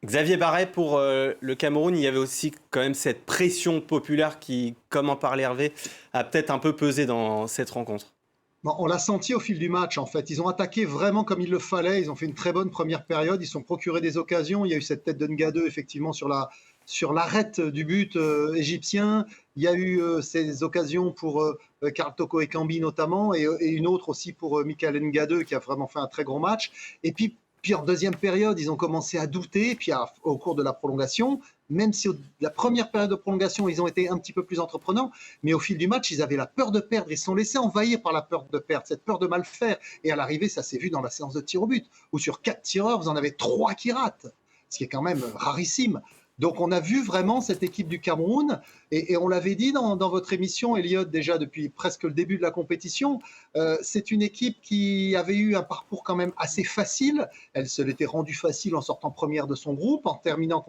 Xavier Barret, pour le Cameroun, il y avait aussi quand même cette pression populaire qui, comme en parlait Hervé, a peut-être un peu pesé dans cette rencontre. Bon, on l'a senti au fil du match, en fait. Ils ont attaqué vraiment comme il le fallait. Ils ont fait une très bonne première période. Ils se sont procuré des occasions. Il y a eu cette tête de Ngadeu, effectivement, sur l'arrêt du but égyptien. Il y a eu ces occasions pour Karl Toko Ekambi notamment, et une autre aussi pour Michael Ngadeu, qui a vraiment fait un très gros match. Et puis en deuxième période, ils ont commencé à douter. Puis au cours de la prolongation, même si la première période de prolongation, ils ont été un petit peu plus entreprenants, mais au fil du match, ils avaient la peur de perdre. Ils se sont laissés envahir par la peur de perdre, cette peur de mal faire. Et à l'arrivée, ça s'est vu dans la séance de tir au but, où sur 4 tireurs, vous en avez 3 qui ratent, ce qui est quand même rarissime. Donc on a vu vraiment cette équipe du Cameroun, et on l'avait dit dans votre émission, Elliot, déjà depuis presque le début de la compétition, c'est une équipe qui avait eu un parcours quand même assez facile. Elle se l'était rendue facile en sortant première de son groupe, en terminant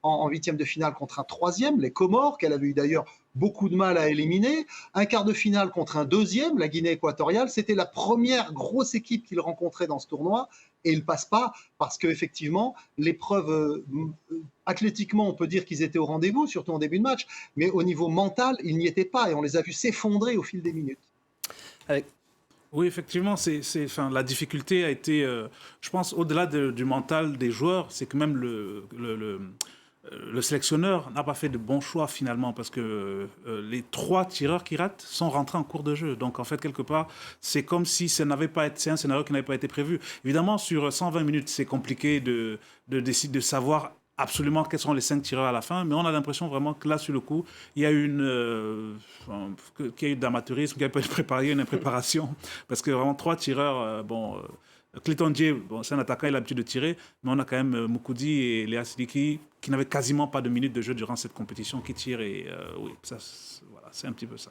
en huitième de finale contre un troisième, les Comores, qu'elle avait eu d'ailleurs beaucoup de mal à éliminer. Un quart de finale contre un deuxième, la Guinée équatoriale. C'était la première grosse équipe qu'il rencontrait dans ce tournoi, et il ne passe pas parce qu'effectivement, l'épreuve athlétiquement, on peut dire qu'ils étaient au rendez-vous, surtout en début de match, mais au niveau mental, ils n'y étaient pas, et on les a vus s'effondrer au fil des minutes. Avec- Oui, effectivement, enfin, la difficulté a été, je pense, au-delà du mental des joueurs, c'est que même le sélectionneur n'a pas fait de bons choix finalement parce que les 3 tireurs qui ratent sont rentrés en cours de jeu. Donc en fait, quelque part, c'est comme si ça n'avait pas été, c'est un scénario qui n'avait pas été prévu. Évidemment, sur 120 minutes, c'est compliqué de décider de savoir absolument quels sont les 5 tireurs à la fin, mais on a l'impression vraiment que là, sur le coup, il y a eu qu'il y a eu d'amateurisme, qu'il y a peut être préparé, une impréparation, parce que vraiment 3 tireurs, Clayton Dier, bon, c'est un attaquant, il a l'habitude de tirer, mais on a quand même Moukoudi et Léa Sidiki qui n'avaient quasiment pas de minutes de jeu durant cette compétition qui tirent, et oui, ça, voilà, c'est un petit peu ça.